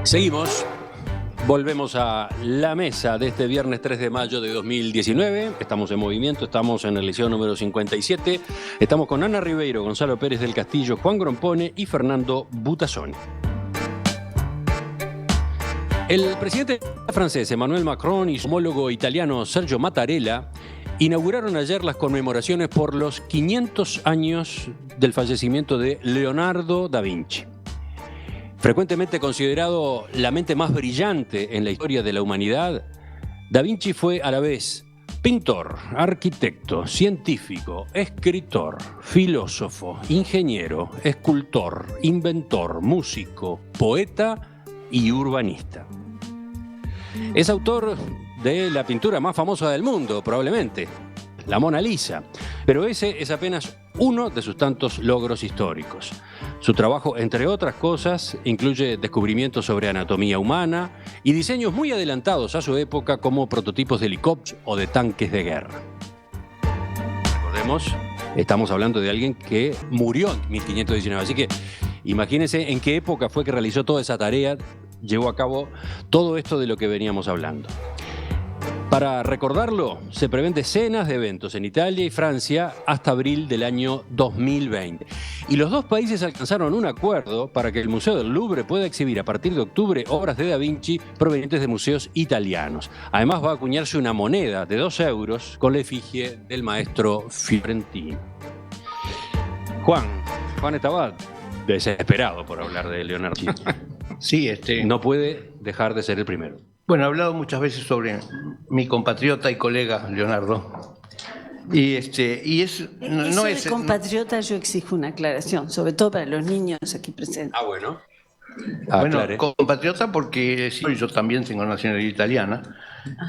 Seguimos. Volvemos a la mesa de este viernes 3 de mayo de 2019. Estamos en movimiento, estamos en el liceo número 57. Estamos con Ana Ribeiro, Gonzalo Pérez del Castillo, Juan Grompone y Fernando Butazzoni. El presidente francés Emmanuel Macron y su homólogo italiano Sergio Mattarella inauguraron ayer las conmemoraciones por los 500 años del fallecimiento de Leonardo da Vinci. Frecuentemente considerado la mente más brillante en la historia de la humanidad, Da Vinci fue a la vez pintor, arquitecto, científico, escritor, filósofo, ingeniero, escultor, inventor, músico, poeta y urbanista. Es autor de la pintura más famosa del mundo, probablemente, la Mona Lisa, pero ese es apenas uno de sus tantos logros históricos. Su trabajo, entre otras cosas, incluye descubrimientos sobre anatomía humana y diseños muy adelantados a su época como prototipos de helicópteros o de tanques de guerra. Recordemos, estamos hablando de alguien que murió en 1519, así que imagínense en qué época fue que realizó toda esa tarea, llevó a cabo todo esto de lo que veníamos hablando. Para recordarlo, se prevén decenas de eventos en Italia y Francia hasta abril del año 2020. Y los dos países alcanzaron un acuerdo para que el Museo del Louvre pueda exhibir a partir de octubre obras de Da Vinci provenientes de museos italianos. Además va a acuñarse una moneda de 2 euros con la efigie del maestro fiorentino. Juan estaba desesperado por hablar de Leonardo. Sí, No puede dejar de ser el primero. Bueno, he hablado muchas veces sobre mi compatriota y colega Leonardo. Y no es compatriota, yo exijo una aclaración, sobre todo para los niños aquí presentes. Ah, bueno. Bueno, compatriota porque yo también tengo nacionalidad italiana.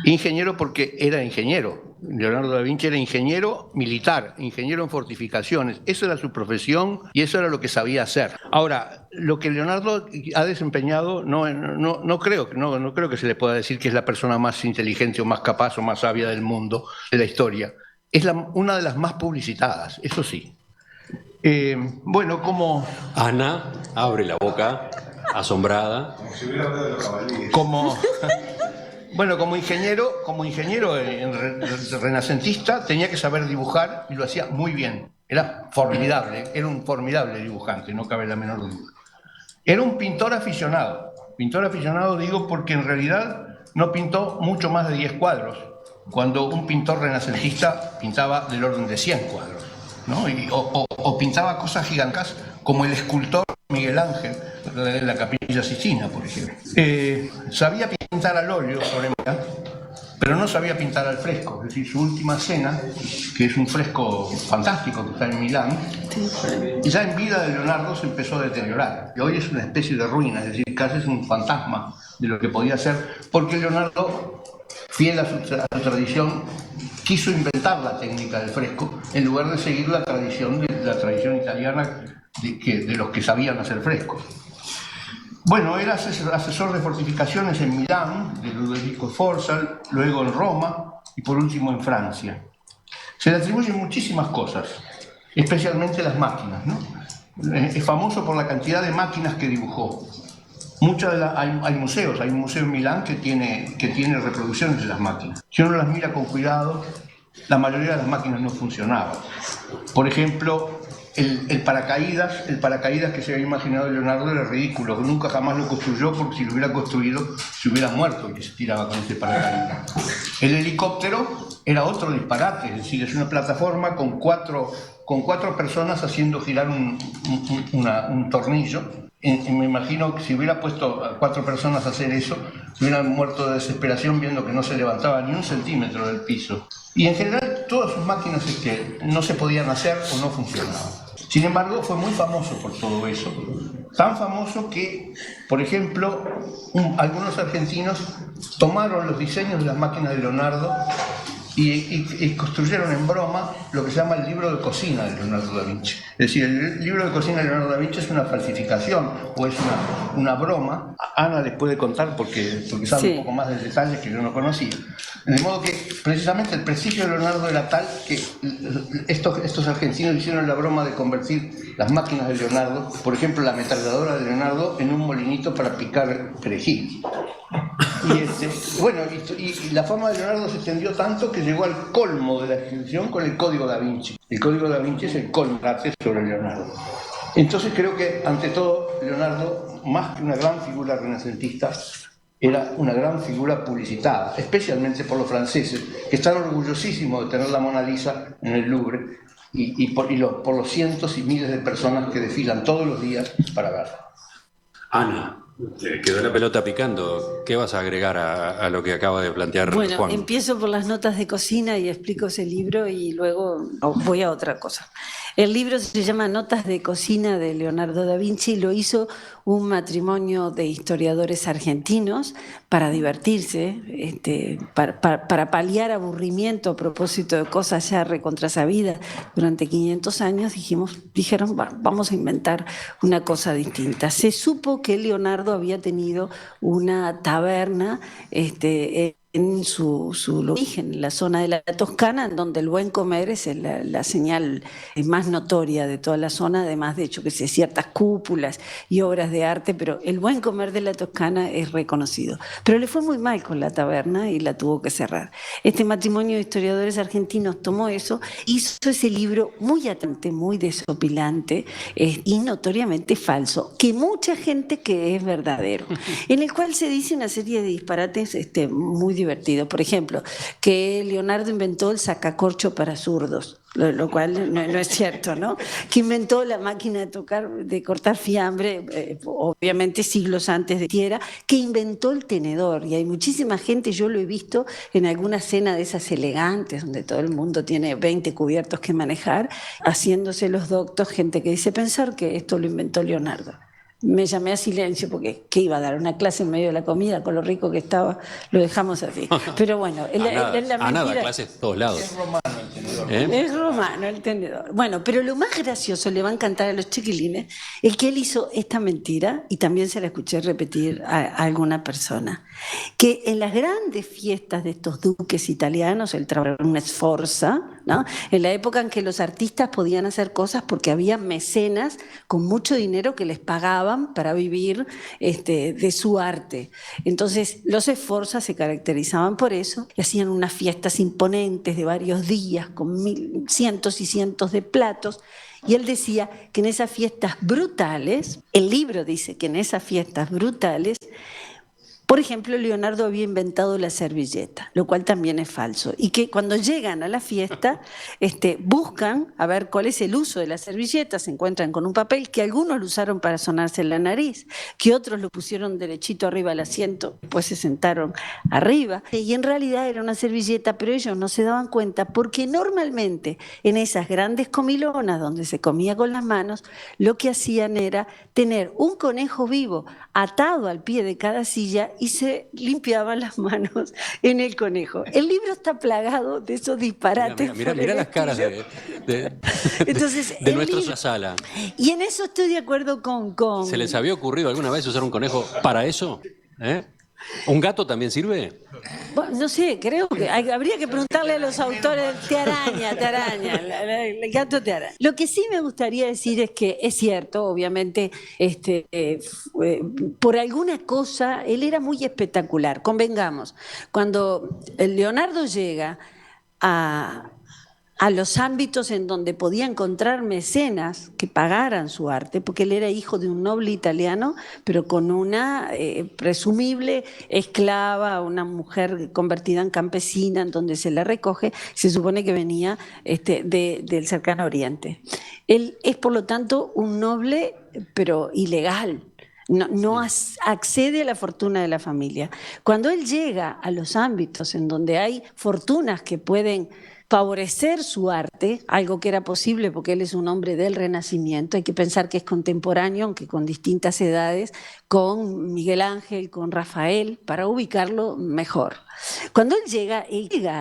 Ingeniero porque era ingeniero. Leonardo da Vinci era ingeniero militar, ingeniero en fortificaciones. Esa era su profesión y eso era lo que sabía hacer. Ahora, lo que Leonardo ha desempeñado, no creo que se le pueda decir que es la persona más inteligente o más capaz o más sabia del mundo, de la historia. Es una de las más publicitadas, eso sí. Bueno, como... Ana abre la boca, asombrada. Bueno, como ingeniero renacentista tenía que saber dibujar y lo hacía muy bien. Era formidable, era un formidable dibujante, no cabe la menor duda. Era un pintor aficionado. Pintor aficionado digo porque en realidad no pintó mucho más de 10 cuadros, cuando un pintor renacentista pintaba del orden de 100 cuadros, ¿no? O pintaba cosas gigantes como el escultor Miguel Ángel en la Capilla Sistina, por ejemplo. Sabía pintar al óleo sobre madera, pero no sabía pintar al fresco. Es decir, su última cena, que es un fresco fantástico que está en Milán, y ya en vida de Leonardo se empezó a deteriorar. Y hoy es una especie de ruina, es decir, casi es un fantasma de lo que podía ser, porque Leonardo, fiel a su tradición, quiso inventar la técnica del fresco en lugar de seguir la tradición italiana de los que sabían hacer frescos. Bueno, era asesor de fortificaciones en Milán, de Ludovico Sforza, luego en Roma y por último en Francia. Se le atribuyen muchísimas cosas, especialmente las máquinas, ¿no? Es famoso por la cantidad de máquinas que dibujó. Hay museos, hay un museo en Milán que tiene reproducciones de las máquinas. Si uno las mira con cuidado, la mayoría de las máquinas no funcionaban. Por ejemplo, el paracaídas que se había imaginado Leonardo era ridículo, que nunca jamás lo construyó porque si lo hubiera construido se hubiera muerto y que se tiraba con ese paracaídas. El helicóptero era otro disparate, es decir, es una plataforma con cuatro personas haciendo girar un tornillo. Me imagino que si hubiera puesto a 4 personas a hacer eso, se hubieran muerto de desesperación viendo que no se levantaba ni 1 centímetro del piso. Y en general todas sus máquinas no se podían hacer o no funcionaban. Sin embargo, fue muy famoso por todo eso. Tan famoso que, por ejemplo, algunos argentinos tomaron los diseños de las máquinas de Leonardo y construyeron en broma lo que se llama el libro de cocina de Leonardo da Vinci. Es decir, el libro de cocina de Leonardo da Vinci es una falsificación o es una broma. Ana les puede contar porque sabe un poco más de detalles que yo no conocía. De modo que precisamente el prestigio de Leonardo era tal que estos argentinos hicieron la broma de convertir las máquinas de Leonardo, por ejemplo la ametralladora de Leonardo, en un molinito para picar perejil. Y la fama de Leonardo se extendió tanto que llegó al colmo de la extensión con el Código da Vinci. El Código da Vinci es el colmo sobre Leonardo. Entonces creo que, ante todo, Leonardo, más que una gran figura renacentista, era una gran figura publicitada, especialmente por los franceses, que están orgullosísimos de tener la Mona Lisa en el Louvre por los cientos y miles de personas que desfilan todos los días para verla. Ana, quedó la pelota picando. ¿Qué vas a agregar a lo que acaba de plantear Juan? Bueno, empiezo por las notas de cocina y explico ese libro y luego voy a otra cosa. El libro se llama Notas de cocina de Leonardo da Vinci y lo hizo un matrimonio de historiadores argentinos para divertirse, para paliar aburrimiento a propósito de cosas ya recontrasabidas durante 500 años. Dijeron, vamos a inventar una cosa distinta. Se supo que Leonardo había tenido una taberna en su origen, en la zona de la Toscana, en donde el buen comer es la señal más notoria de toda la zona, además de hecho que sé, ciertas cúpulas y obras de arte, pero el buen comer de la Toscana es reconocido. Pero le fue muy mal con la taberna y la tuvo que cerrar. Este matrimonio de historiadores argentinos tomó eso, hizo ese libro muy atante, muy desopilante y notoriamente falso, que mucha gente que es verdadero, en el cual se dice una serie de disparates muy divertido. Por ejemplo, que Leonardo inventó el sacacorcho para zurdos, lo cual no es cierto, ¿no? Que inventó la máquina de cortar fiambre, obviamente siglos antes de Tierra, que inventó el tenedor. Y hay muchísima gente, yo lo he visto en alguna cena de esas elegantes, donde todo el mundo tiene 20 cubiertos que manejar, haciéndose los doctos, gente que dice pensar que esto lo inventó Leonardo. Me llamé a silencio porque ¿qué iba a dar? Una clase en medio de la comida, con lo rico que estaba, lo dejamos así. Pero bueno, nada, clases de todos lados. Es romano el tenedor. Es romano el tenedor. Bueno, pero lo más gracioso, le va a encantar a los chiquilines, es que él hizo esta mentira, y también se la escuché repetir a alguna persona, que en las grandes fiestas de estos duques italianos, el trabajador una sforza, ¿no? En la época en que los artistas podían hacer cosas porque había mecenas con mucho dinero que les pagaban para vivir de su arte. Entonces los sforzas se caracterizaban por eso y hacían unas fiestas imponentes de varios días con cientos y cientos de platos. Y él decía que en esas fiestas brutales, el libro dice que en esas fiestas brutales, por ejemplo, Leonardo había inventado la servilleta, lo cual también es falso. Y que cuando llegan a la fiesta, buscan a ver cuál es el uso de la servilleta, se encuentran con un papel que algunos lo usaron para sonarse la nariz, que otros lo pusieron derechito arriba al asiento, después se sentaron arriba. Y en realidad era una servilleta, pero ellos no se daban cuenta porque normalmente en esas grandes comilonas donde se comía con las manos, lo que hacían era tener un conejo vivo atado al pie de cada silla y se limpiaban las manos en el conejo. El libro está plagado de esos disparates. Mira las caras Entonces, de nuestra sala. Y en eso estoy de acuerdo con... ¿Se les había ocurrido alguna vez usar un conejo para eso? ¿Un gato también sirve? Bueno, no sé, creo que habría que preguntarle a los autores. Te araña, el gato te araña. Lo que sí me gustaría decir es que es cierto, obviamente, por alguna cosa, él era muy espectacular, convengamos. Cuando Leonardo llega a los ámbitos en donde podía encontrar mecenas que pagaran su arte, porque él era hijo de un noble italiano, pero con una presumible esclava, una mujer convertida en campesina, en donde se la recoge, se supone que venía del cercano oriente. Él es, por lo tanto, un noble, pero ilegal. No accede a la fortuna de la familia. Cuando él llega a los ámbitos en donde hay fortunas que pueden favorecer su arte, algo que era posible porque él es un hombre del Renacimiento, hay que pensar que es contemporáneo, aunque con distintas edades, con Miguel Ángel, con Rafael, para ubicarlo mejor. Cuando él llega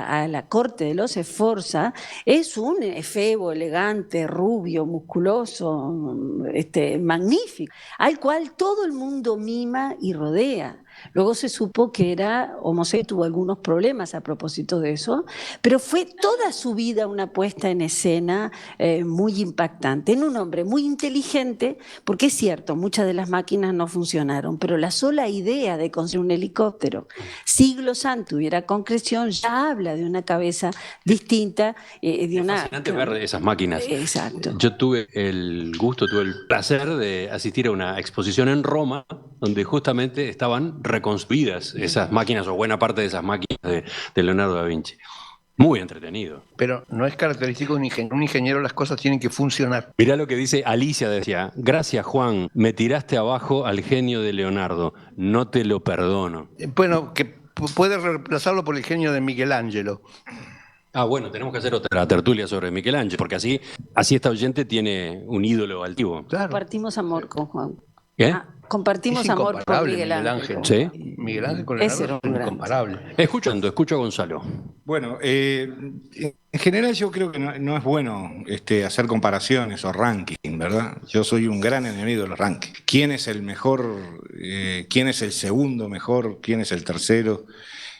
a la corte de los Sforza, es un efebo, elegante, rubio, musculoso, magnífico, al cual todo el mundo mima y rodea. Luego se supo que era homosexual, tuvo algunos problemas a propósito de eso, pero fue toda su vida una puesta en escena muy impactante, en un hombre muy inteligente, porque es cierto, muchas de las máquinas no funcionaron, pero la sola idea de construir un helicóptero, siglos antes tuviera concreción, ya habla de una cabeza distinta. Es fascinante ver esas máquinas. Exacto. Yo tuve el placer de asistir a una exposición en Roma, donde justamente estaban reconstruidas esas máquinas, o buena parte de esas máquinas de Leonardo da Vinci. Muy entretenido. Pero no es característico de un ingeniero, las cosas tienen que funcionar. Mirá lo que dice Alicia, decía: gracias, Juan, me tiraste abajo al genio de Leonardo, no te lo perdono. Bueno, que puede reemplazarlo por el genio de Miguel Ángelo. Ah, bueno, tenemos que hacer otra tertulia sobre Miguel Ángel, porque así esta oyente tiene un ídolo altivo. Claro. Compartimos amor con Juan. ¿Qué? Compartimos amor por Miguel Ángel. ¿Sí? Miguel Ángel con Leonardo es incomparable. Escucho a Gonzalo. Bueno, en general yo creo que no es bueno hacer comparaciones o ranking, ¿verdad? Yo soy un gran enemigo de los rankings. ¿Quién es el mejor? ¿Quién es el segundo mejor? ¿Quién es el tercero?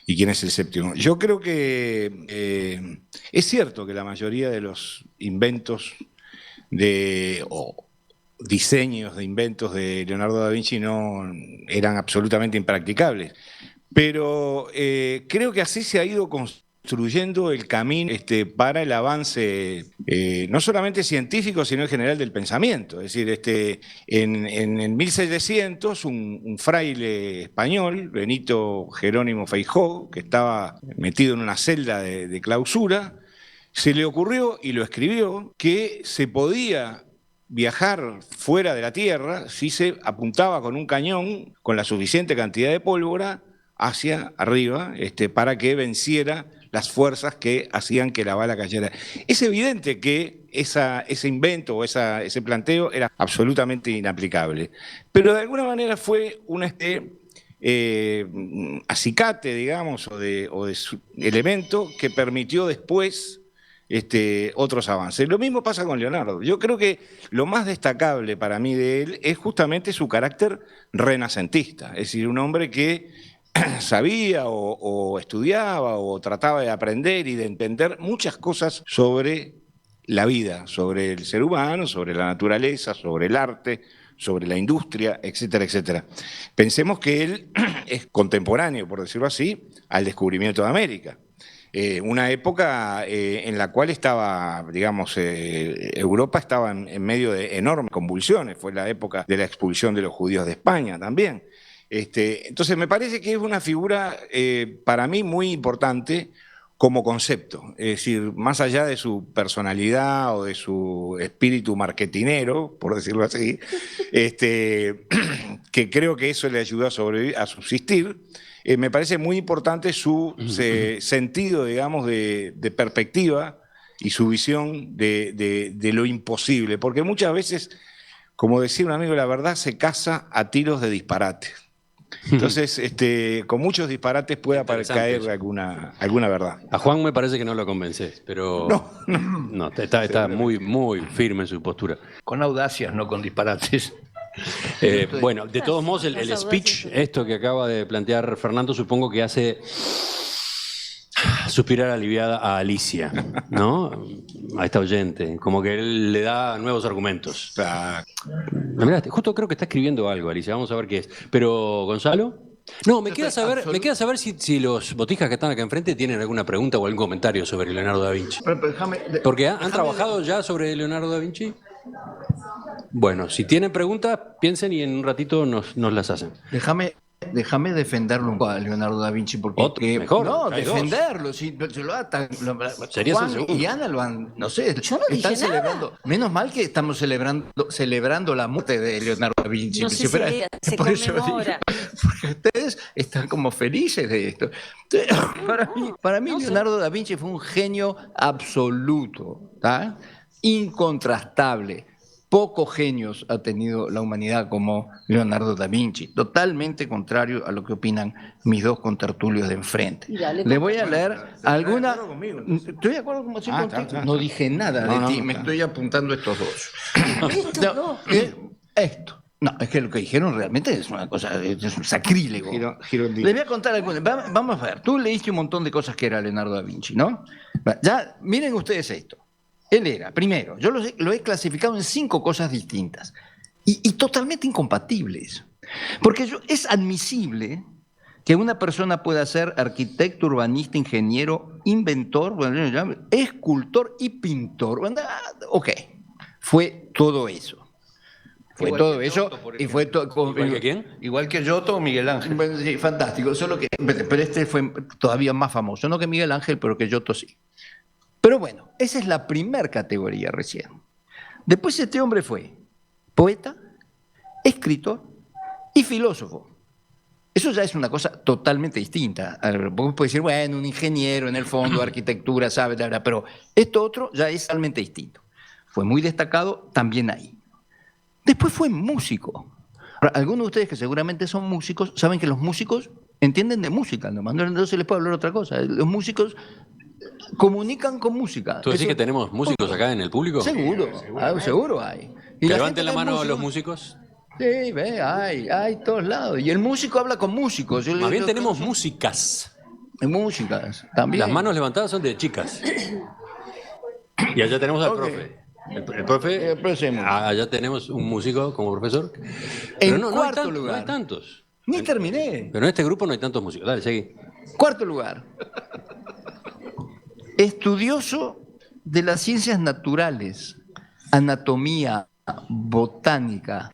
¿Y quién es el séptimo? Yo creo que es cierto que la mayoría de los inventos o diseños de inventos de Leonardo da Vinci no eran absolutamente impracticables, pero creo que así se ha ido construyendo el camino para el avance no solamente científico, sino en general del pensamiento. Es decir, en 1600 un fraile español, Benito Jerónimo Feijoo, que estaba metido en una celda de clausura, se le ocurrió y lo escribió que se podía viajar fuera de la Tierra si se apuntaba con un cañón con la suficiente cantidad de pólvora hacia arriba para que venciera las fuerzas que hacían que la bala cayera. Es evidente que ese invento o ese planteo era absolutamente inaplicable, pero de alguna manera fue un acicate, digamos, o de elemento que permitió después otros avances. Lo mismo pasa con Leonardo. Yo creo que lo más destacable para mí de él es justamente su carácter renacentista, es decir, un hombre que sabía o estudiaba o trataba de aprender y de entender muchas cosas sobre la vida, sobre el ser humano, sobre la naturaleza, sobre el arte, sobre la industria, etcétera, etcétera. Pensemos que él es contemporáneo, por decirlo así, al descubrimiento de América. Una época en la cual estaba, digamos, Europa estaba en medio de enormes convulsiones, fue la época de la expulsión de los judíos de España también. Entonces me parece que es una figura para mí muy importante como concepto, es decir, más allá de su personalidad o de su espíritu marketinero, por decirlo así, que creo que eso le ayudó a subsistir. Me parece muy importante su sentido, digamos, de perspectiva y su visión de lo imposible, porque muchas veces, como decía un amigo, la verdad se caza a tiros de disparate. Entonces, con muchos disparates puede caer alguna verdad. A Juan me parece que no lo convences, pero no, está muy, muy firme en su postura. Con audacias, no con disparates. Bueno, de todos modos, el speech, esto que acaba de plantear Fernando, supongo que hace suspirar aliviada a Alicia, ¿no? A esta oyente, como que él le da nuevos argumentos. Mirá, justo creo que está escribiendo algo, Alicia, vamos a ver qué es. Pero, ¿Gonzalo? No, me queda saber si los botijas que están acá enfrente tienen alguna pregunta o algún comentario sobre Leonardo da Vinci. Porque ¿han trabajado ya sobre Leonardo da Vinci? Bueno, si tienen preguntas, piensen y en un ratito nos las hacen. Déjame defenderlo un poco a Leonardo da Vinci, porque mejor, no, defenderlo, si lo atan. Juan y Ana lo han, no sé, yo no están dije celebrando. Nada. Menos mal que estamos celebrando la muerte de Leonardo da Vinci. No se conmemora. Porque ustedes están como felices de esto. Para mí Leonardo da Vinci fue un genio absoluto, ¿tá? Incontrastable. pocos genios ha tenido la humanidad como Leonardo da Vinci, totalmente contrario a lo que opinan mis dos contertulios de enfrente. Le voy a leer alguna... Estoy de acuerdo como siempre contigo. No dije nada de ti, me estoy apuntando estos dos. Esto. No, es que lo que dijeron realmente es una cosa, es un sacrílego. Les voy a contar algunas. Vamos a ver, tú leíste un montón de cosas que era Leonardo da Vinci, ¿no? Ya, miren ustedes esto. Él era, primero, yo lo he clasificado en 5 cosas distintas y totalmente incompatibles. Porque es admisible que una persona pueda ser arquitecto, urbanista, ingeniero, inventor, escultor y pintor. Ok, fue todo eso. Fue igual todo eso Giotto, y fue todo. ¿Igual que quién? Igual que Giotto o Miguel Ángel. Bueno, sí, fantástico. Solo que, pero este fue todavía más famoso, no que Miguel Ángel, pero que Giotto sí. Pero bueno, esa es la primera categoría recién. Después este hombre fue poeta, escritor y filósofo. Eso ya es una cosa totalmente distinta. Vos podés decir, bueno, un ingeniero en el fondo, arquitectura, sabe, pero esto otro ya es totalmente distinto. Fue muy destacado también ahí. Después fue músico. Ahora, algunos de ustedes que seguramente son músicos, saben que los músicos entienden de música, nomás no se les puede hablar otra cosa. Los músicos comunican con música. ¿Tú decís que tenemos músicos acá en el público? Seguro, seguro hay. ¿Que levanten la mano los músicos? Sí, hay todos lados. Y el músico habla con músicos. Más bien tenemos músicas. Músicas, también. Las manos levantadas son de chicas. Y allá tenemos al profe. El profe, allá tenemos un músico como profesor. Pero en cuarto lugar. No hay tantos. Ni terminé. Pero en este grupo no hay tantos músicos. Dale, seguí. Cuarto lugar. Estudioso de las ciencias naturales, anatomía, botánica,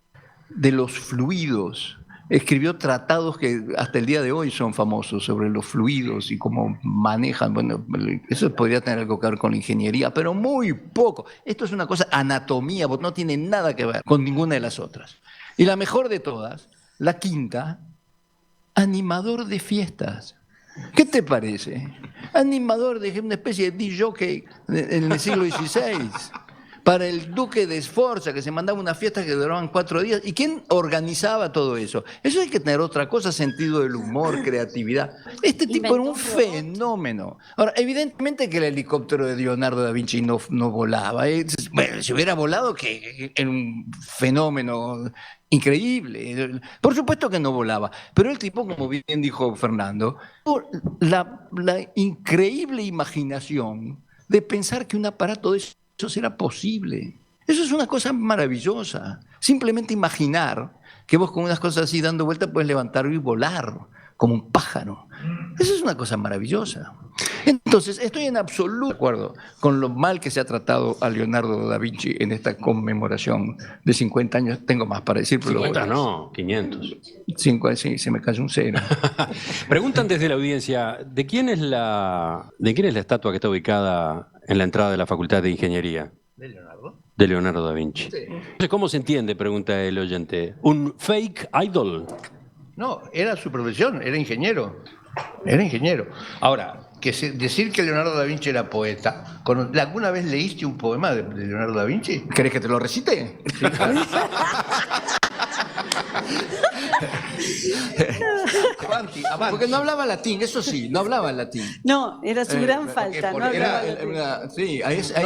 de los fluidos. Escribió tratados que hasta el día de hoy son famosos sobre los fluidos y cómo manejan. Bueno, eso podría tener algo que ver con la ingeniería, pero muy poco. Esto es una cosa, anatomía, no tiene nada que ver con ninguna de las otras. Y la mejor de todas, la quinta, animador de fiestas. ¿Qué te parece? Animador de una especie de disc-jockey en el siglo XVI. Para el duque de Sforza, que se mandaba unas fiestas que duraban 4 días. ¿Y quién organizaba todo eso? Eso hay que tener otra cosa, sentido del humor, creatividad. Este tipo era un fenómeno. Ahora, evidentemente que el helicóptero de Leonardo da Vinci no volaba. Bueno, si hubiera volado, que era un fenómeno increíble. Por supuesto que no volaba. Pero el tipo, como bien dijo Fernando, la increíble imaginación de pensar que un aparato de eso será posible. Eso es una cosa maravillosa. Simplemente imaginar que vos con unas cosas así dando vueltas puedes levantar y volar como un pájaro. Eso es una cosa maravillosa. Entonces, estoy en absoluto de acuerdo con lo mal que se ha tratado a Leonardo da Vinci en esta conmemoración de 50 años. Tengo más para decir. 50 no, 500. 5, sí, se me cayó un 0. Preguntan desde la audiencia, ¿de quién es la estatua que está ubicada en la entrada de la Facultad de Ingeniería? ¿De Leonardo? De Leonardo da Vinci. Sí. Entonces, ¿cómo se entiende? Pregunta el oyente. ¿Un fake idol? No, era su profesión, era ingeniero. Era ingeniero. Ahora, decir que Leonardo da Vinci era poeta, ¿alguna vez leíste un poema de Leonardo da Vinci? ¿Querés que te lo recite? Sí. Porque no hablaba latín, eso sí, no hablaba latín. No, era su gran falta. No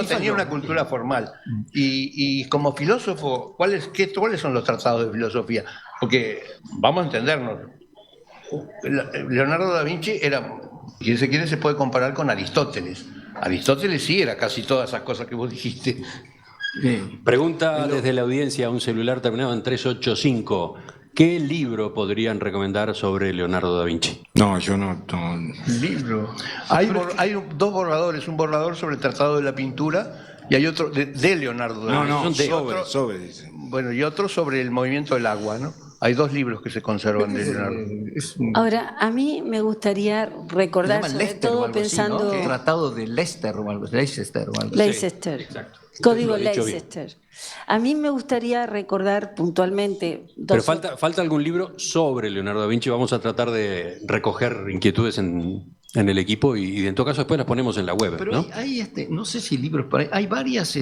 tenía una cultura formal. Y como filósofo, ¿cuáles son los tratados de filosofía? Porque vamos a entendernos. Leonardo da Vinci era, si se quiere, se puede comparar con Aristóteles. Aristóteles sí era casi todas esas cosas que vos dijiste. Pregunta desde la audiencia, un celular terminado en 385. ¿Qué libro podrían recomendar sobre Leonardo da Vinci? No, yo no. Libro. Hay 2 borradores, un borrador sobre el Tratado de la Pintura y hay otro de Leonardo da Vinci. Sobre. Bueno, y otro sobre el movimiento del agua, ¿no? Hay 2 libros que se conservan de Leonardo. Ahora, a mí me gustaría recordar, sobre Lester, todo pensando... Así, ¿no? Tratado de Leicester o algo así. Leicester. Exacto. Código Leicester. A mí me gustaría recordar puntualmente... Pero falta algún libro sobre Leonardo da Vinci. Vamos a tratar de recoger inquietudes en el equipo y en todo caso después las ponemos en la web. Pero ¿no? hay no sé si libros, pero hay varias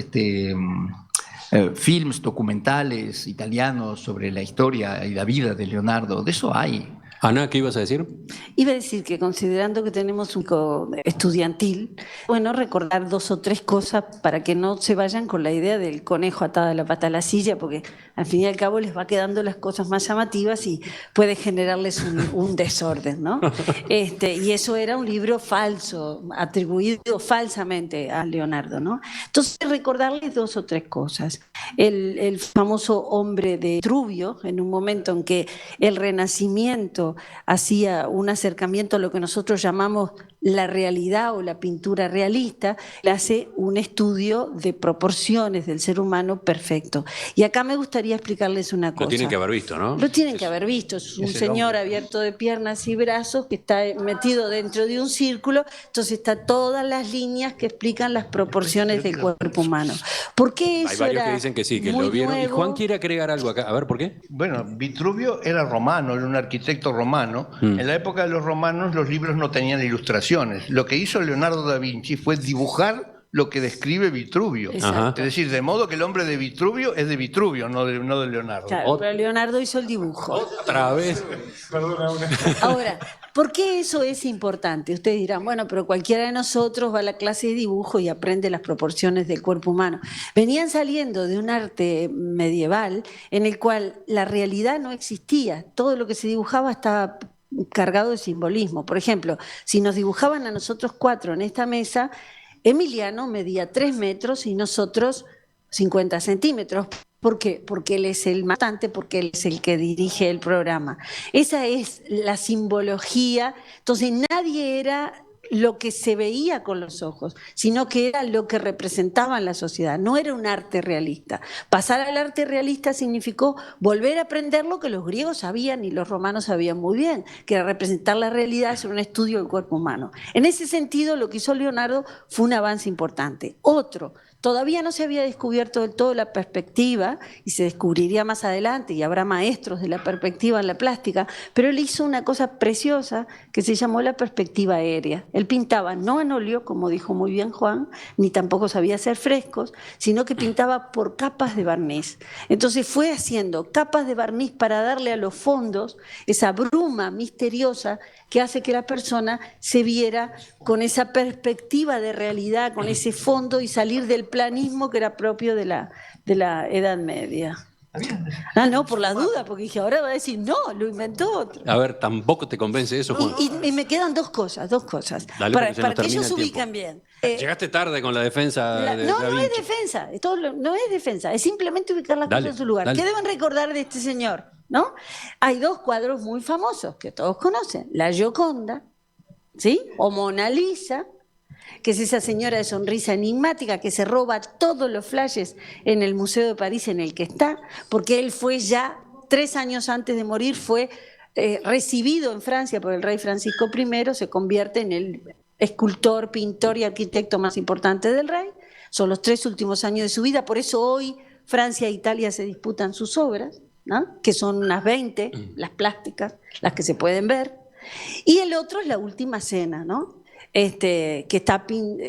films, documentales italianos sobre la historia y la vida de Leonardo. De eso hay. Ana, ¿qué ibas a decir? Iba a decir que considerando que tenemos un estudiantil, bueno, recordar 2 o 3 cosas para que no se vayan con la idea del conejo atado a la pata a la silla, porque al fin y al cabo les va quedando las cosas más llamativas y puede generarles un desorden, ¿no? Y eso era un libro falso, atribuido falsamente a Leonardo, ¿no? Entonces recordarles 2 o 3 cosas. El famoso hombre de Vitruvio, en un momento en que el Renacimiento hacía un acercamiento a lo que nosotros llamamos la realidad o la pintura realista, le hace un estudio de proporciones del ser humano perfecto. Y acá me gustaría explicarles una cosa. Lo tienen que haber visto, ¿no? Lo tienen que haber visto. Es un señor abierto de piernas y brazos que está metido dentro de un círculo, entonces está todas las líneas que explican las proporciones del cuerpo humano. ¿Por qué eso? Hay varios que dicen que sí, que lo vieron. Nuevo. Y Juan quiere agregar algo acá. A ver, ¿por qué? Bueno, Vitruvio era romano, era un arquitecto romano. En la época de los romanos los libros no tenían ilustraciones. Lo que hizo Leonardo da Vinci fue dibujar lo que describe Vitruvio. Exacto. Es decir, de modo que el hombre de Vitruvio es de Vitruvio, no de Leonardo. Claro, pero Leonardo hizo el dibujo. Otra vez. Ahora, ¿por qué eso es importante? Ustedes dirán, bueno, pero cualquiera de nosotros va a la clase de dibujo y aprende las proporciones del cuerpo humano. Venían saliendo de un arte medieval en el cual la realidad no existía. Todo lo que se dibujaba estaba cargado de simbolismo. Por ejemplo, si nos dibujaban a nosotros 4 en esta mesa, Emiliano medía 3 metros y nosotros 50 centímetros. ¿Por qué? Porque él es el matante, porque él es el que dirige el programa. Esa es la simbología. Entonces nadie era lo que se veía con los ojos, sino que era lo que representaba en la sociedad. No era un arte realista. Pasar al arte realista significó volver a aprender lo que los griegos sabían y los romanos sabían muy bien, que era representar la realidad, hacer un estudio del cuerpo humano. En ese sentido, lo que hizo Leonardo fue un avance importante. Otro, todavía no se había descubierto del todo la perspectiva, y se descubriría más adelante, y habrá maestros de la perspectiva en la plástica, pero él hizo una cosa preciosa que se llamó la perspectiva aérea. Él pintaba no en óleo, como dijo muy bien Juan, ni tampoco sabía hacer frescos, sino que pintaba por capas de barniz. Entonces fue haciendo capas de barniz para darle a los fondos esa bruma misteriosa que hace que la persona se viera con esa perspectiva de realidad, con ese fondo, y salir del planismo que era propio de la Edad Media. No, por la duda, porque dije, ahora va a decir, no, lo inventó otro. A ver, tampoco te convence eso, Juan. Y me quedan dos cosas, Dale, para se nos que termina ellos el tiempo. ubican bien. Llegaste tarde con la defensa de No, Da no Vinci. es defensa, no es defensa, es simplemente ubicar las Dale, cosas en su lugar. dale. ¿Qué deben recordar de este señor? ¿No? Hay 2 cuadros muy famosos que todos conocen, la Gioconda, ¿sí? O Mona Lisa, que es esa señora de sonrisa enigmática que se roba todos los flashes en el Museo de París en el que está, porque él fue ya 3 años antes de morir, fue recibido en Francia por el rey Francisco I, se convierte en el escultor, pintor y arquitecto más importante del rey. Son los 3 últimos años de su vida, por eso hoy Francia e Italia se disputan sus obras, ¿no? Que son unas 20, las plásticas, las que se pueden ver. Y el otro es La Última Cena, ¿no? Que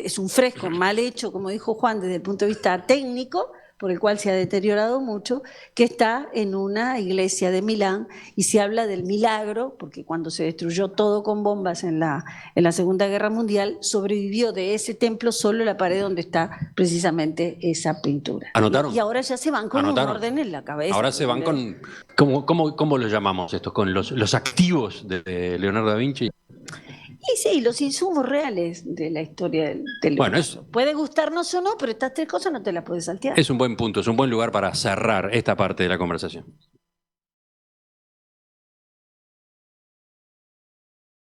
es un fresco mal hecho, como dijo Juan, desde el punto de vista técnico, por el cual se ha deteriorado mucho, que está en una iglesia de Milán, y se habla del milagro, porque cuando se destruyó todo con bombas en la Segunda Guerra Mundial, sobrevivió de ese templo solo la pared donde está precisamente esa pintura. ¿Anotaron? Y ahora ya se van con ¿Anotaron? un orden en la cabeza. Ahora se van con... ¿Cómo lo llamamos esto? ¿Con los activos de Leonardo da Vinci? Y sí, los insumos reales de la historia del Bueno, universo. Puede gustarnos o no, pero estas 3 cosas no te las puedes saltear. Es un buen punto, es un buen lugar para cerrar esta parte de la conversación.